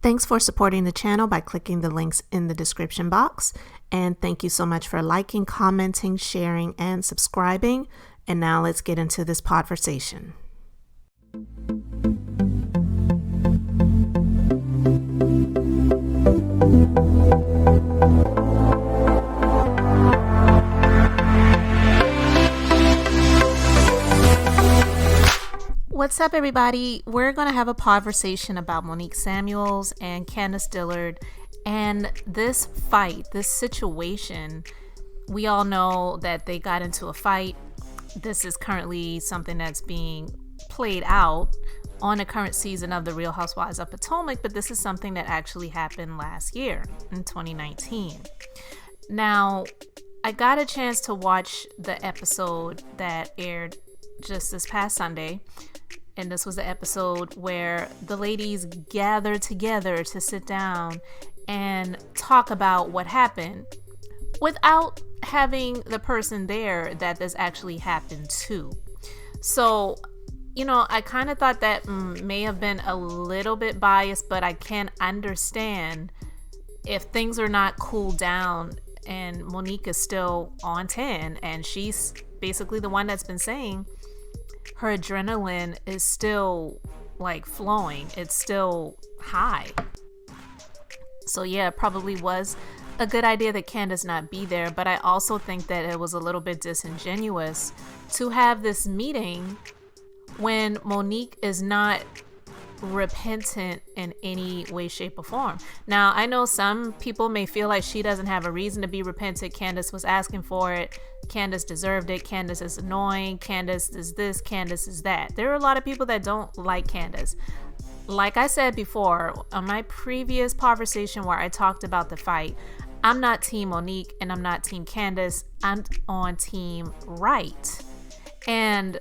Thanks for supporting the channel by clicking the links in the description box. And thank you so much for liking, commenting, sharing, and subscribing. And now let's get into this podversation. What's up, everybody? We're going to have a podversation about Monique Samuels and Candiace Dillard and this fight, this situation. We all know that they got into a fight. This is currently something that's being played out on the current season of The Real Housewives of Potomac, but this is something that actually happened last year in 2019. Now, I got a chance to watch the episode that aired just this past Sunday. And this was the episode where the ladies gathered together to sit down and talk about what happened without having the person there that this actually happened to. So, I kind of thought that may have been a little bit biased, but I can understand if things are not cooled down and Monique is still on 10 and she's basically the one that's been saying her adrenaline is still flowing. It's still high. So yeah, it probably was a good idea that Candiace not be there, but I also think that it was a little bit disingenuous to have this meeting when Monique is not repentant in any way, shape, or form. Now, I know some people may feel like she doesn't have a reason to be repentant. Candiace was asking for it. Candiace deserved it. Candiace is annoying. Candiace is this. Candiace is that. There are a lot of people that don't like Candiace. Like I said before, on my previous conversation where I talked about the fight, I'm not Team Monique and I'm not Team Candiace. I'm on Team Right. And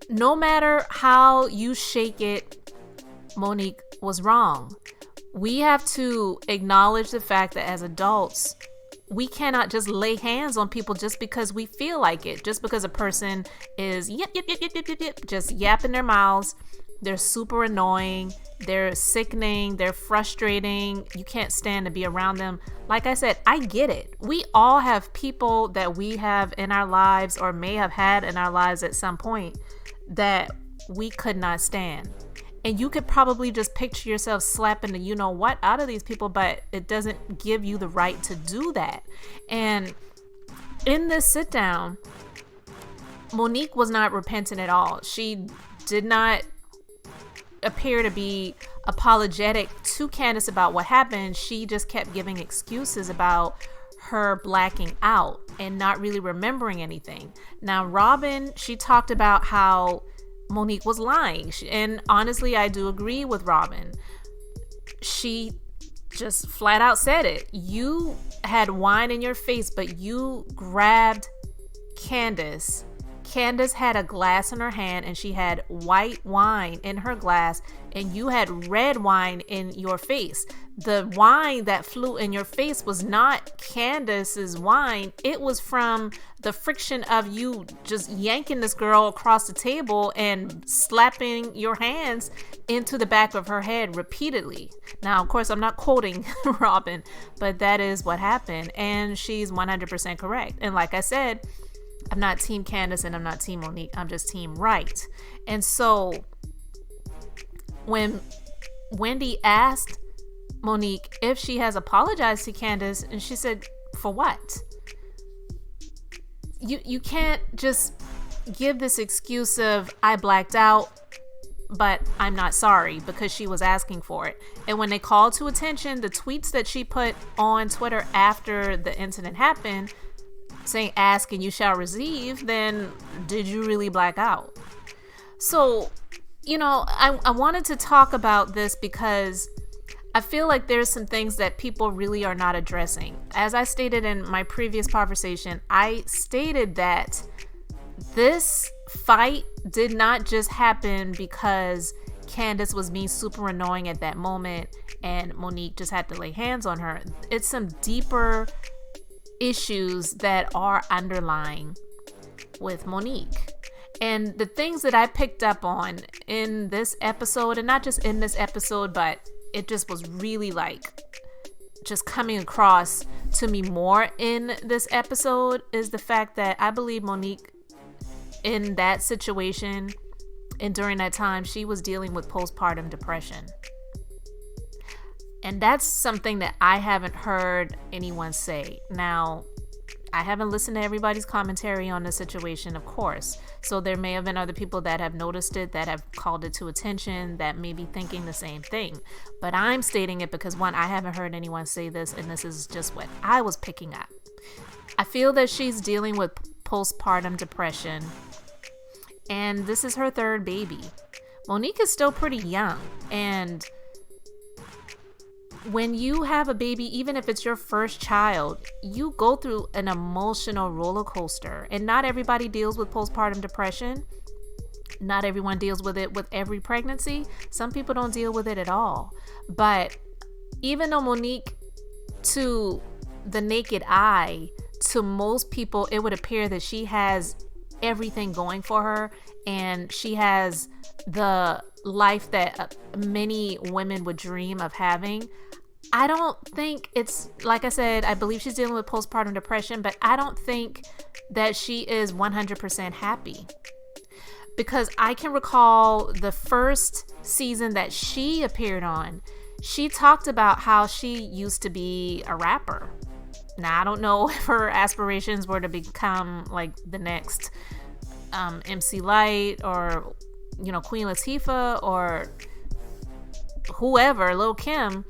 no matter how you shake it, Monique was wrong. We have to acknowledge the fact that as adults, we cannot just lay hands on people just because we feel like it. Just because a person is just yapping their mouths. They're super annoying. They're sickening. They're frustrating. You can't stand to be around them. Like I said, I get it. We all have people that we have in our lives or may have had in our lives at some point that we could not stand. And you could probably just picture yourself slapping the you-know-what out of these people, but it doesn't give you the right to do that. And in this sit-down, Monique was not repentant at all. She did not appear to be apologetic to Candiace about what happened. She just kept giving excuses about her blacking out and not really remembering anything. Now, Robin, she talked about how Monique was lying. And honestly, I do agree with Robin. She just flat out said it. You had wine in your face, but you grabbed Candiace. Candiace had a glass in her hand and she had white wine in her glass and you had red wine in your face. The wine that flew in your face was not Candiace's wine. It was from the friction of you just yanking this girl across the table and slapping your hands into the back of her head repeatedly. Now, of course, I'm not quoting Robin, but that is what happened. And she's 100% correct. And like I said, I'm not Team Candiace and I'm not Team Monique. I'm just Team Right. And so when Wendy asked Monique if she has apologized to Candiace, and she said, for what? You can't just give this excuse of I blacked out, but I'm not sorry, because she was asking for it. And when they called to attention the tweets that she put on Twitter after the incident happened, saying ask and you shall receive, then did you really black out? So, I wanted to talk about this because I feel like there's some things that people really are not addressing. As I stated in my previous conversation, I stated that this fight did not just happen because Candiace was being super annoying at that moment and Monique just had to lay hands on her. It's some deeper issues that are underlying with Monique. And the things that I picked up on in this episode, and not just in this episode, but it just was really like just coming across to me more in this episode is the fact that I believe Monique, in that situation and during that time, she was dealing with postpartum depression. And that's something that I haven't heard anyone say. Now, I haven't listened to everybody's commentary on the situation, of course. So there may have been other people that have noticed it, that have called it to attention, that may be thinking the same thing. But I'm stating it because, one, I haven't heard anyone say this, and this is just what I was picking up. I feel that she's dealing with postpartum depression, and this is her third baby. Monique is still pretty young, and when you have a baby, even if it's your first child, you go through an emotional roller coaster. And not everybody deals with postpartum depression. Not everyone deals with it with every pregnancy. Some people don't deal with it at all. But even though Monique, to the naked eye, to most people, it would appear that she has everything going for her, and she has the life that many women would dream of having. I don't think it's, like I said, I believe she's dealing with postpartum depression, but I don't think that she is 100% happy. Because I can recall the first season that she appeared on, she talked about how she used to be a rapper. Now, I don't know if her aspirations were to become like the next MC Lyte or, Queen Latifah or whoever, Lil' Kim.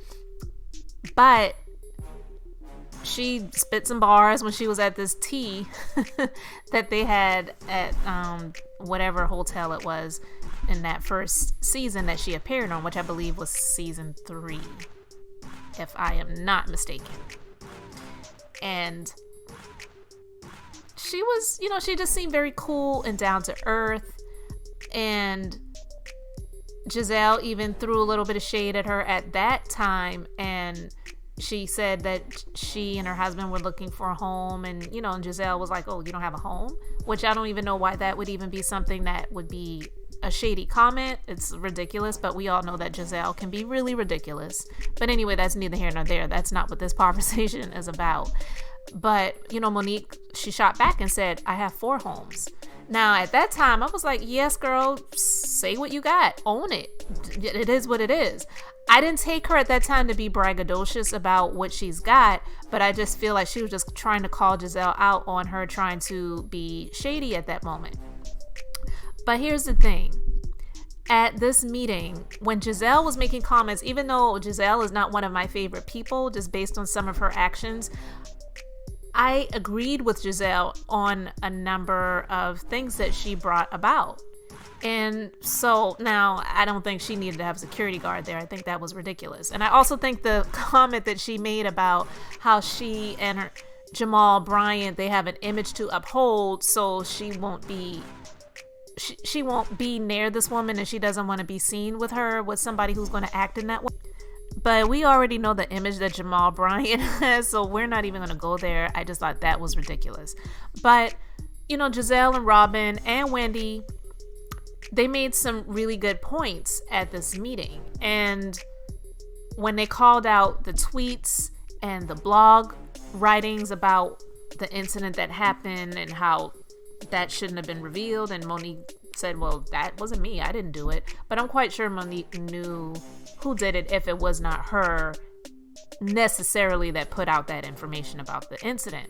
But she spit some bars when she was at this tea that they had at whatever hotel it was in that first season that she appeared on, which I believe was season 3, if I am not mistaken. And she was, she just seemed very cool and down to earth. And Giselle even threw a little bit of shade at her at that time, and she said that she and her husband were looking for a home, and and Giselle was like, "Oh, you don't have a home?" Which I don't even know why that would even be something that would be a shady comment. It's ridiculous, but we all know that Giselle can be really ridiculous. But anyway, that's neither here nor there. That's not what this conversation is about. But Monique, she shot back and said, "I have 4 homes." Now, at that time, I was like, yes, girl, say what you got. Own it. It is what it is. I didn't take her at that time to be braggadocious about what she's got, but I just feel like she was just trying to call Giselle out on her trying to be shady at that moment. But here's the thing. At this meeting, when Giselle was making comments, even though Giselle is not one of my favorite people, just based on some of her actions, I agreed with Giselle on a number of things that she brought about. And so now I don't think she needed to have a security guard there. I think that was ridiculous. And I also think the comment that she made about how she and her Jamal Bryant, they have an image to uphold, so she won't be near this woman, and she doesn't want to be seen with her, with somebody who's going to act in that way. But we already know the image that Jamal Bryant has, so we're not even going to go there. I just thought that was ridiculous. But, Giselle and Robin and Wendy, they made some really good points at this meeting. And when they called out the tweets and the blog writings about the incident that happened and how that shouldn't have been revealed, and Monique said, well, that wasn't me, I didn't do it. But I'm quite sure Monique knew who did it if it was not her necessarily that put out that information about the incident.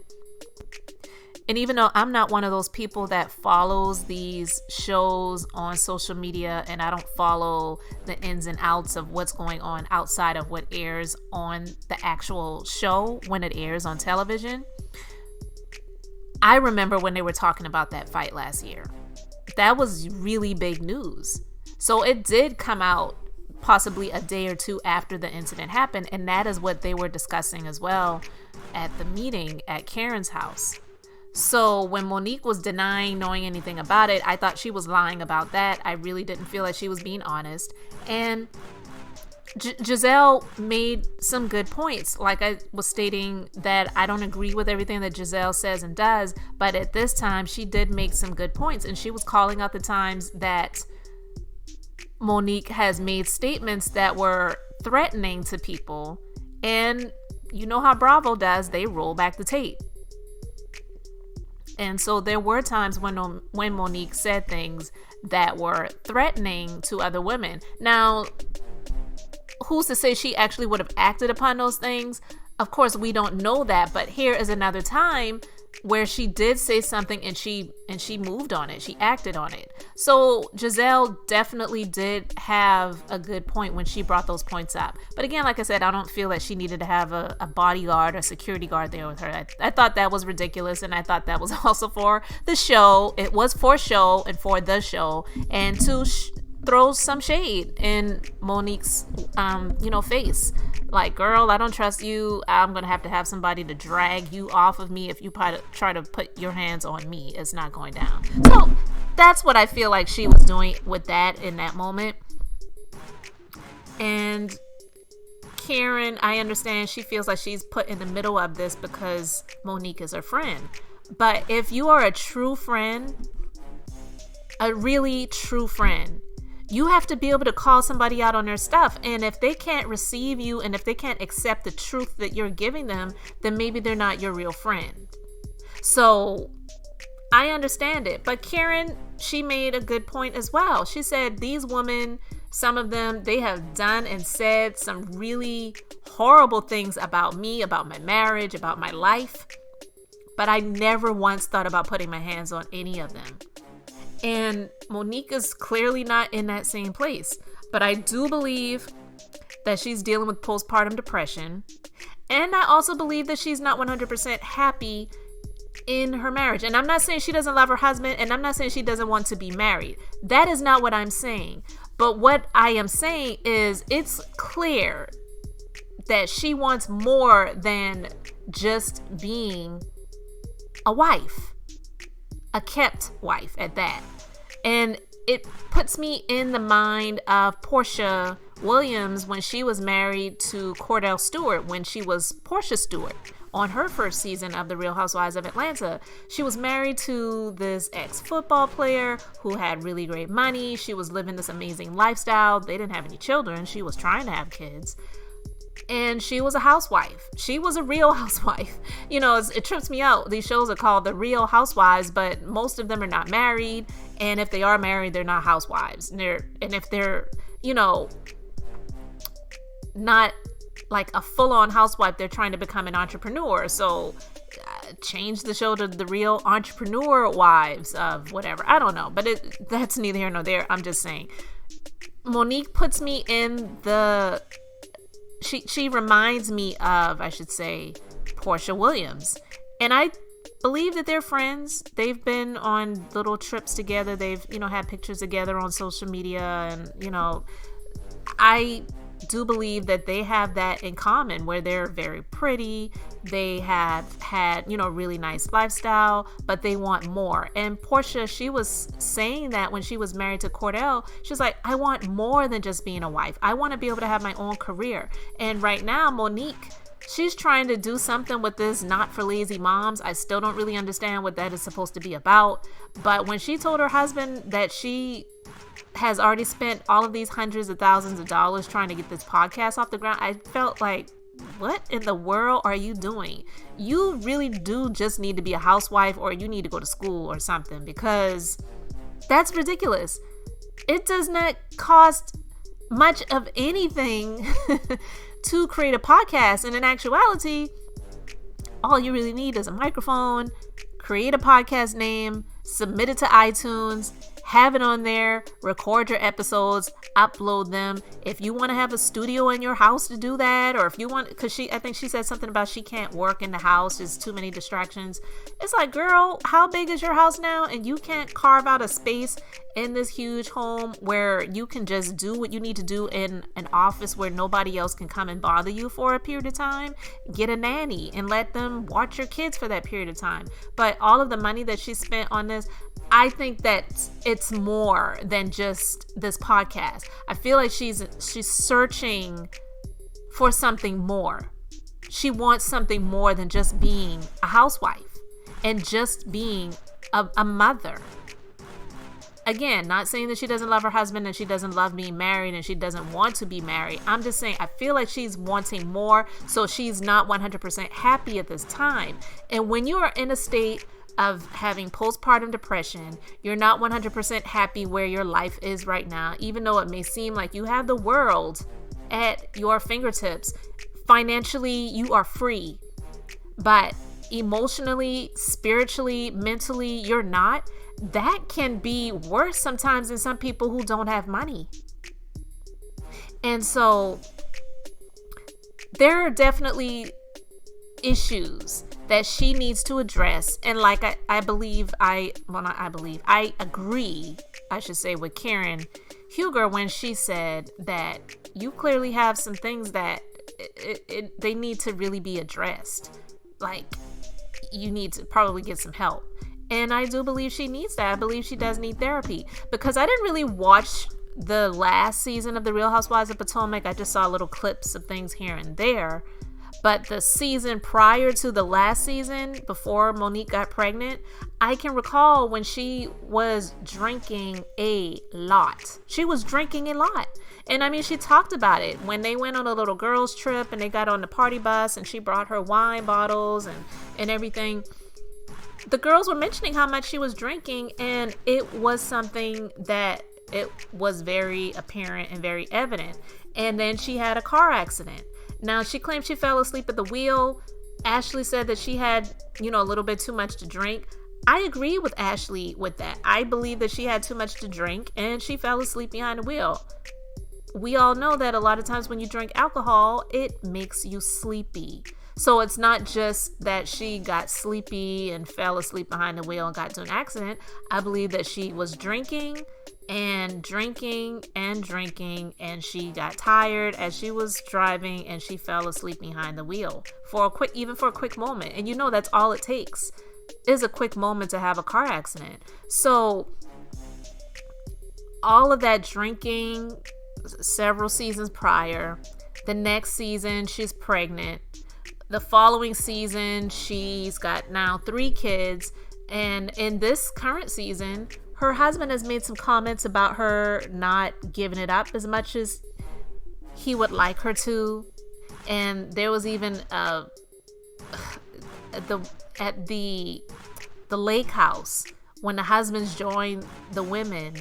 And even though I'm not one of those people that follows these shows on social media, and I don't follow the ins and outs of what's going on outside of what airs on the actual show when it airs on television, I remember when they were talking about that fight last year. That was really big news. So it did come out possibly a day or two after the incident happened, and that is what they were discussing as well at the meeting at Karen's house. So when Monique was denying knowing anything about it, I thought she was lying about that. I really didn't feel like she was being honest. And Giselle made some good points. Like I was stating, that I don't agree with everything that Giselle says and does, but at this time she did make some good points, and she was calling out the times that Monique has made statements that were threatening to people. And you know how Bravo does, they roll back the tape. And so there were times when Monique said things that were threatening to other women. Now, who's to say she actually would have acted upon those things? Of course, we don't know that, but here is another time where she did say something and she moved on it. She acted on it. So Giselle definitely did have a good point when she brought those points up. But again, like I said, I don't feel that she needed to have a bodyguard or security guard there with her. I thought that was ridiculous, and I thought that was also for the show. It was for show and for the show, and to throw some shade in Monique's face. Like, girl, I don't trust you. I'm gonna have to have somebody to drag you off of me if you try to put your hands on me. It's not going down. So that's what I feel like she was doing with that in that moment. And Karen, I understand she feels like she's put in the middle of this because Monique is her friend. But if you are a true friend, a really true friend, you have to be able to call somebody out on their stuff. And if they can't receive you, and if they can't accept the truth that you're giving them, then maybe they're not your real friend. So I understand it. But Karen, she made a good point as well. She said these women, some of them, they have done and said some really horrible things about me, about my marriage, about my life. But I never once thought about putting my hands on any of them. And Monique is clearly not in that same place. But I do believe that she's dealing with postpartum depression. And I also believe that she's not 100% happy in her marriage. And I'm not saying she doesn't love her husband, and I'm not saying she doesn't want to be married. That is not what I'm saying. But what I am saying is it's clear that she wants more than just being a wife. A kept wife at that. And it puts me in the mind of Portia Williams when she was married to Cordell Stewart, when she was Portia Stewart on her first season of The Real Housewives of Atlanta. She was married to this ex-football player who had really great money. She was living this amazing lifestyle. They didn't have any children. She was trying to have kids. And she was a housewife. She was a real housewife. You know, it trips me out. These shows are called The Real Housewives, but most of them are not married. And if they are married, they're not housewives. And if they're, not like a full-on housewife, they're trying to become an entrepreneur. So change the show to The Real Entrepreneur Wives of whatever. I don't know. But that's neither here nor there. I'm just saying. Monique puts me in the... She reminds me of, I should say, Portia Williams. And I believe that they're friends. They've been on little trips together. They've, had pictures together on social media. And, I do believe that they have that in common, where they're very pretty. They have had, really nice lifestyle, but they want more. And Portia, she was saying that when she was married to Cordell, she's like, I want more than just being a wife. I want to be able to have my own career. And right now, Monique, she's trying to do something with this Not for Lazy Moms. I still don't really understand what that is supposed to be about. But when she told her husband that she has already spent all of these hundreds of thousands of dollars trying to get this podcast off the ground, I felt like, what in the world are you doing? You really do just need to be a housewife, or you need to go to school or something, because that's ridiculous. It does not cost much of anything to create a podcast. And in actuality, all you really need is a microphone, create a podcast name, submit it to iTunes, have it on there, record your episodes, upload them. If you want to have a studio in your house to do that, or if you want, because I think she said something about she can't work in the house, there's too many distractions. It's like, girl, how big is your house now? And you can't carve out a space in this huge home where you can just do what you need to do in an office where nobody else can come and bother you for a period of time. Get a nanny and let them watch your kids for that period of time. But all of the money that she spent on this, I think that it's more than just this podcast. I feel like she's searching for something more. She wants something more than just being a housewife and just being a mother. Again, not saying that she doesn't love her husband and she doesn't love being married and she doesn't want to be married. I'm just saying I feel like she's wanting more, so she's not 100% happy at this time. And when you are in a state of having postpartum depression, you're not 100% happy where your life is right now, even though it may seem like you have the world at your fingertips. Financially, you are free, but emotionally, spiritually, mentally, you're not. That can be worse sometimes than some people who don't have money. And so there are definitely issues that she needs to address. And like I agree, I should say, with Karen Huger when she said that you clearly have some things that they need to really be addressed. Like, you need to probably get some help. And I do believe she needs that. I believe she does need therapy, because I didn't really watch the last season of The Real Housewives of Potomac. I just saw little clips of things here and there. But the season prior to the last season, before Monique got pregnant, I can recall when she was drinking a lot. She was drinking a lot. And I mean, she talked about it when they went on a little girls trip and they got on the party bus and she brought her wine bottles and everything. The girls were mentioning how much she was drinking, and it was something that it was very apparent and very evident. And then she had a car accident. Now, she claimed she fell asleep at the wheel. Ashley said that she had, a little bit too much to drink. I agree with Ashley with that. I believe that she had too much to drink and she fell asleep behind the wheel. We all know that a lot of times when you drink alcohol, it makes you sleepy. So it's not just that she got sleepy and fell asleep behind the wheel and got into an accident. I believe that she was drinking and drinking and drinking, and she got tired as she was driving and she fell asleep behind the wheel for a quick moment. And that's all it takes is a quick moment to have a car accident. So all of that drinking several seasons prior, the next season she's pregnant. The following season, she's got now 3 kids. And in this current season, her husband has made some comments about her not giving it up as much as he would like her to. And there was even at the lake house, when the husbands joined the women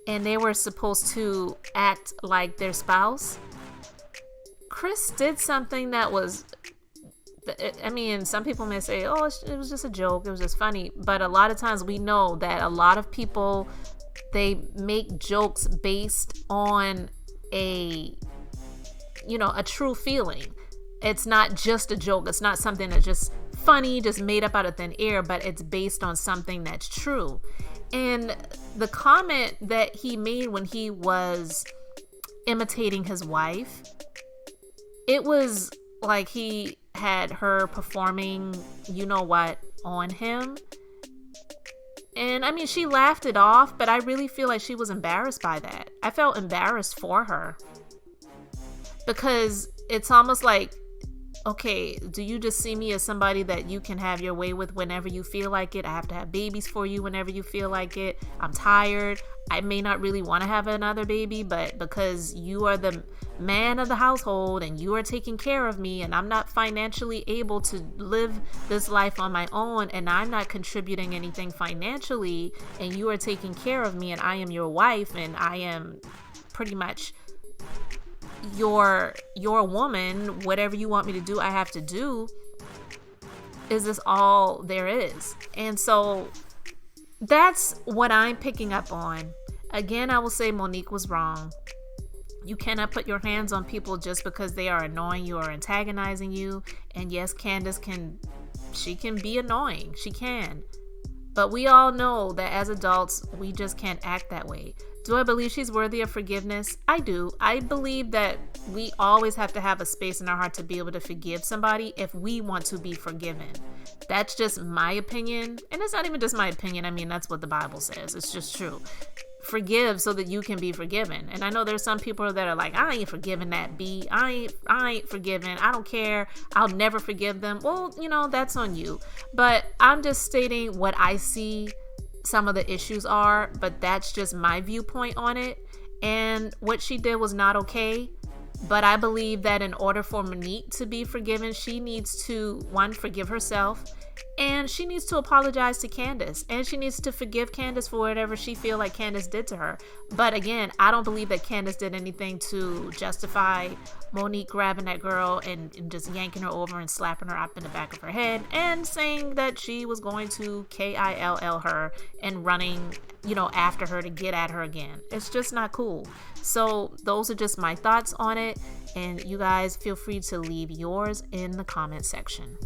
and they were supposed to act like their spouse, Chris did something that was, some people may say, oh, it was just a joke, it was just funny. But a lot of times we know that a lot of people, they make jokes based on a true feeling. It's not just a joke. It's not something that's just funny, just made up out of thin air, but it's based on something that's true. And the comment that he made when he was imitating his wife, it was like he had her performing on him. And she laughed it off, but I really feel like she was embarrassed by that. I felt embarrassed for her, because it's almost like, okay, do you just see me as somebody that you can have your way with whenever you feel like it? I have to have babies for you whenever you feel like it. I'm tired. I may not really want to have another baby, but because you are the man of the household and you are taking care of me, and I'm not financially able to live this life on my own, and I'm not contributing anything financially, and you are taking care of me, and I am your wife, and I am pretty much your woman. Whatever you want me to do, I have to do. Is this all there is? And so that's what I'm picking up on. Again, I will say Monique was wrong. You cannot put your hands on people just because they are annoying you or antagonizing you. And yes, Candiace can be annoying. She can. But we all know that as adults, we just can't act that way. Do I believe she's worthy of forgiveness? I do. I believe that we always have to have a space in our heart to be able to forgive somebody if we want to be forgiven. That's just my opinion. And it's not even just my opinion. That's what the Bible says. It's just true. Forgive so that you can be forgiven. And I know there's some people that are like, I ain't forgiving that B. I ain't forgiving. I don't care. I'll never forgive them. Well, that's on you. But I'm just stating what I see some of the issues are, but that's just my viewpoint on it. And what she did was not okay. But I believe that in order for Monique to be forgiven, she needs to, one, forgive herself, and she needs to apologize to Candiace, and she needs to forgive Candiace for whatever she feel like Candiace did to her. But again, I don't believe that Candiace did anything to justify Monique grabbing that girl and just yanking her over and slapping her up in the back of her head and saying that she was going to kill her and running, after her to get at her again. It's just not cool. So those are just my thoughts on it, and you guys feel free to leave yours in the comment section.